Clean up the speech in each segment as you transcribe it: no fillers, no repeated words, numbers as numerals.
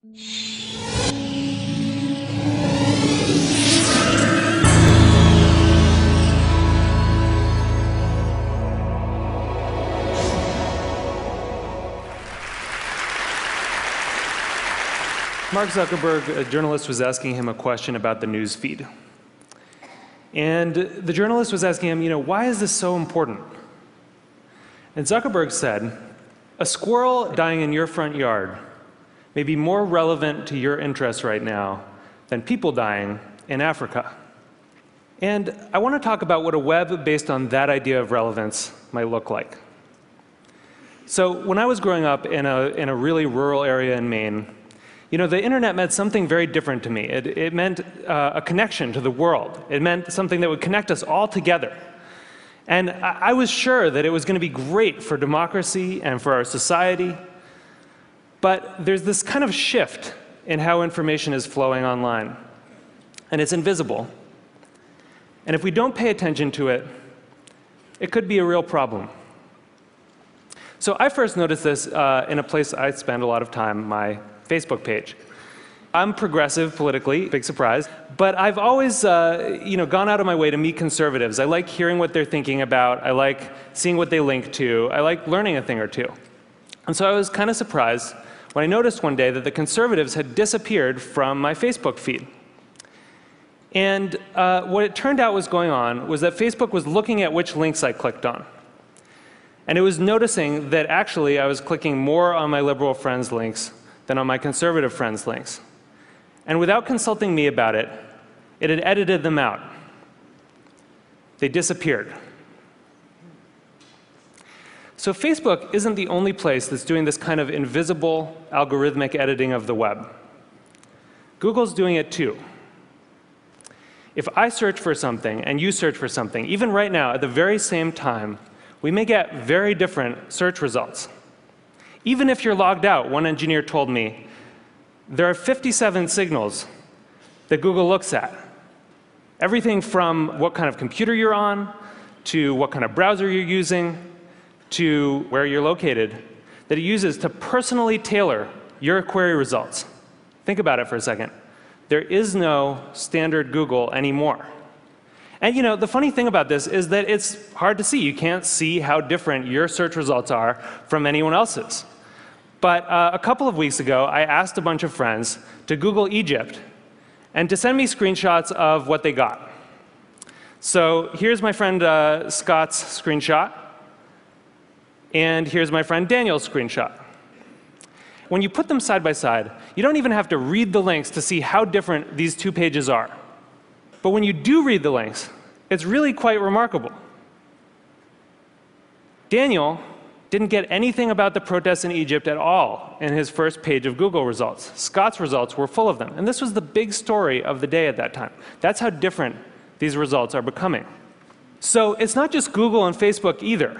Mark Zuckerberg, a journalist, was asking him a question about the news feed. And the journalist was asking him, why is this so important? And Zuckerberg said, a squirrel dying in your front yard may be more relevant to your interests right now than people dying in Africa. And I want to talk about what a web based on that idea of relevance might look like. So when I was growing up in a really rural area in Maine, the internet meant something very different to me. It meant a connection to the world. It meant something that would connect us all together. And I was sure that it was going to be great for democracy and for our society. But there's this kind of shift in how information is flowing online. And it's invisible. And if we don't pay attention to it, it could be a real problem. So I first noticed this in a place I spend a lot of time, my Facebook page. I'm progressive politically, big surprise, but I've always gone out of my way to meet conservatives. I like hearing what they're thinking about. I like seeing what they link to. I like learning a thing or two. And so I was kind of surprised when I noticed one day that the conservatives had disappeared from my Facebook feed. And what it turned out was going on was that Facebook was looking at which links I clicked on. And it was noticing that actually I was clicking more on my liberal friends' links than on my conservative friends' links. And without consulting me about it, it had edited them out. They disappeared. So Facebook isn't the only place that's doing this kind of invisible algorithmic editing of the web. Google's doing it too. If I search for something and you search for something, even right now at the very same time, we may get very different search results. Even if you're logged out, one engineer told me, there are 57 signals that Google looks at. Everything from what kind of computer you're on, to what kind of browser you're using, to where you're located, that it uses to personally tailor your query results. Think about it for a second. There is no standard Google anymore. And the funny thing about this is that it's hard to see. You can't see how different your search results are from anyone else's. But a couple of weeks ago, I asked a bunch of friends to Google Egypt and to send me screenshots of what they got. So here's my friend Scott's screenshot. And here's my friend Daniel's screenshot. When you put them side by side, you don't even have to read the links to see how different these two pages are. But when you do read the links, it's really quite remarkable. Daniel didn't get anything about the protests in Egypt at all in his first page of Google results. Scott's results were full of them. And this was the big story of the day at that time. That's how different these results are becoming. So it's not just Google and Facebook either.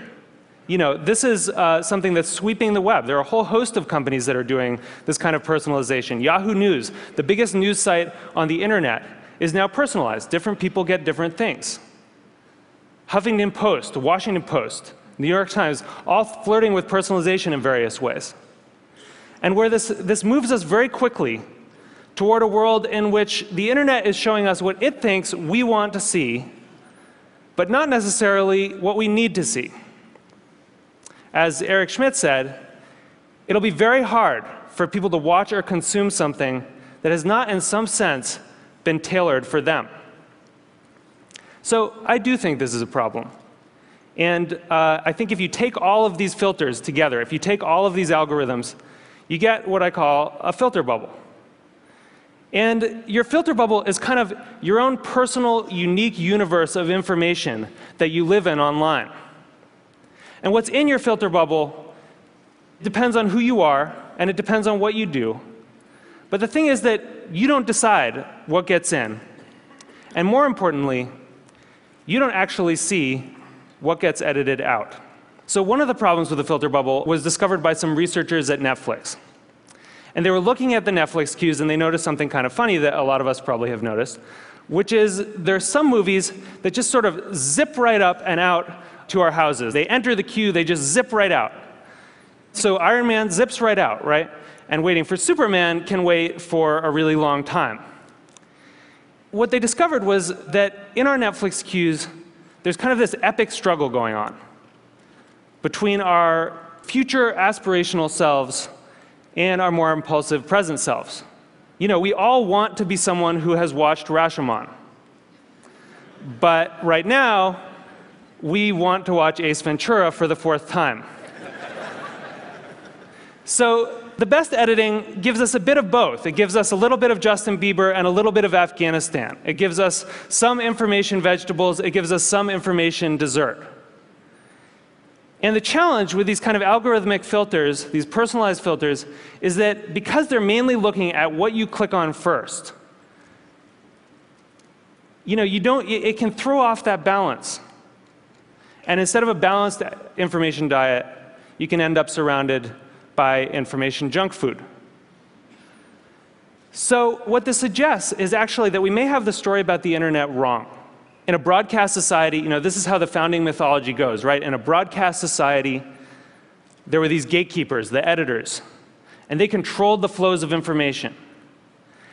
This is something that's sweeping the web. There are a whole host of companies that are doing this kind of personalization. Yahoo News, the biggest news site on the internet, is now personalized. Different people get different things. Huffington Post, Washington Post, New York Times, all flirting with personalization in various ways. And where this moves us very quickly toward a world in which the internet is showing us what it thinks we want to see, but not necessarily what we need to see. As Eric Schmidt said, it'll be very hard for people to watch or consume something that has not, in some sense, been tailored for them. So I do think this is a problem. And I think if you take all of these filters together, if you take all of these algorithms, you get what I call a filter bubble. And your filter bubble is kind of your own personal, unique universe of information that you live in online. And what's in your filter bubble depends on who you are, and it depends on what you do. But the thing is that you don't decide what gets in. And more importantly, you don't actually see what gets edited out. So one of the problems with the filter bubble was discovered by some researchers at Netflix. And they were looking at the Netflix queues, and they noticed something kind of funny that a lot of us probably have noticed, which is there are some movies that just sort of zip right up and out to our houses. They enter the queue, they just zip right out. So Iron Man zips right out, right? and waiting for Superman can wait for a really long time. What they discovered was that in our Netflix queues, there's kind of this epic struggle going on between our future aspirational selves and our more impulsive present selves. You know, we all want to be someone who has watched Rashomon. But right now, we want to watch Ace Ventura for the 4th time. So the best editing gives us a bit of both. It gives us a little bit of Justin Bieber and a little bit of Afghanistan. It gives us some information vegetables. It gives us some information dessert. And the challenge with these kind of algorithmic filters, these personalized filters, is that because they're mainly looking at what you click on first, you know, it can throw off that balance. And instead of a balanced information diet, you can end up surrounded by information junk food. So what this suggests is actually that we may have the story about the internet wrong. In a broadcast society, you know, this is how the founding mythology goes, right? In a broadcast society, there were these gatekeepers, the editors, and they controlled the flows of information.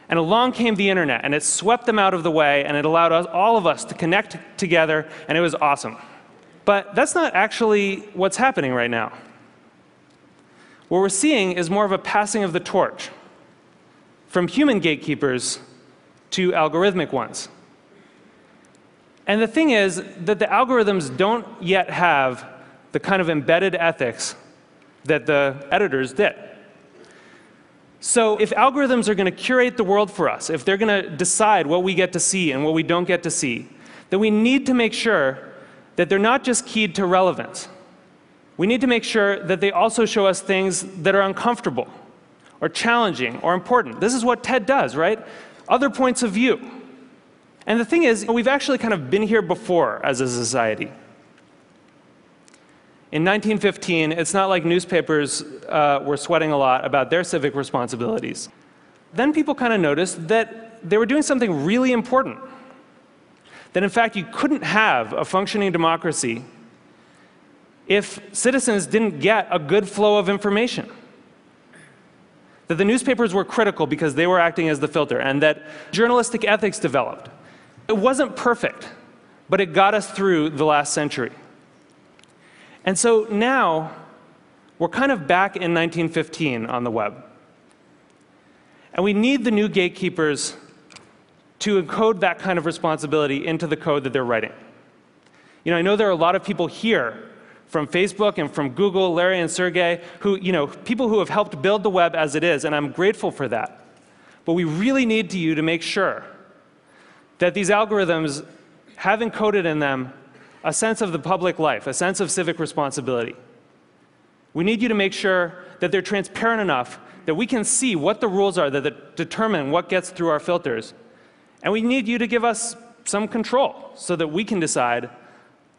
And along came the internet, and it swept them out of the way, and it allowed all of us to connect together, and it was awesome. But that's not actually what's happening right now. What we're seeing is more of a passing of the torch from human gatekeepers to algorithmic ones. And the thing is that the algorithms don't yet have the kind of embedded ethics that the editors did. So if algorithms are going to curate the world for us, if they're going to decide what we get to see and what we don't get to see, then we need to make sure that they're not just keyed to relevance. We need to make sure that they also show us things that are uncomfortable or challenging or important. This is what TED does, right? Other points of view. And the thing is, we've actually kind of been here before as a society. In 1915, it's not like newspapers were sweating a lot about their civic responsibilities. Then people kind of noticed that they were doing something really important. That in fact, you couldn't have a functioning democracy if citizens didn't get a good flow of information. That the newspapers were critical because they were acting as the filter, and that journalistic ethics developed. It wasn't perfect, but it got us through the last century. And so now, we're kind of back in 1915 on the web. And we need the new gatekeepers to encode that kind of responsibility into the code that they're writing. You know, I know there are a lot of people here from Facebook and from Google, Larry and Sergey, who, you know, people who have helped build the web as it is, and I'm grateful for that. But we really need you to make sure that these algorithms have encoded in them a sense of the public life, a sense of civic responsibility. We need you to make sure that they're transparent enough that we can see what the rules are that determine what gets through our filters. And we need you to give us some control so that we can decide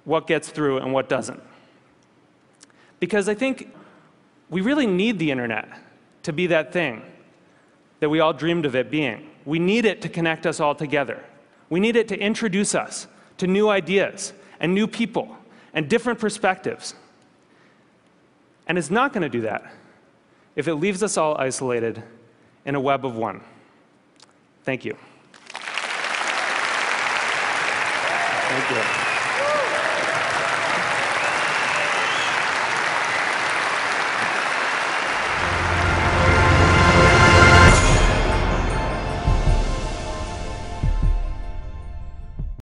what gets through and what doesn't. Because I think we really need the internet to be that thing that we all dreamed of it being. We need it to connect us all together. We need it to introduce us to new ideas and new people and different perspectives. And it's not going to do that if it leaves us all isolated in a web of one. Thank you. Thank you.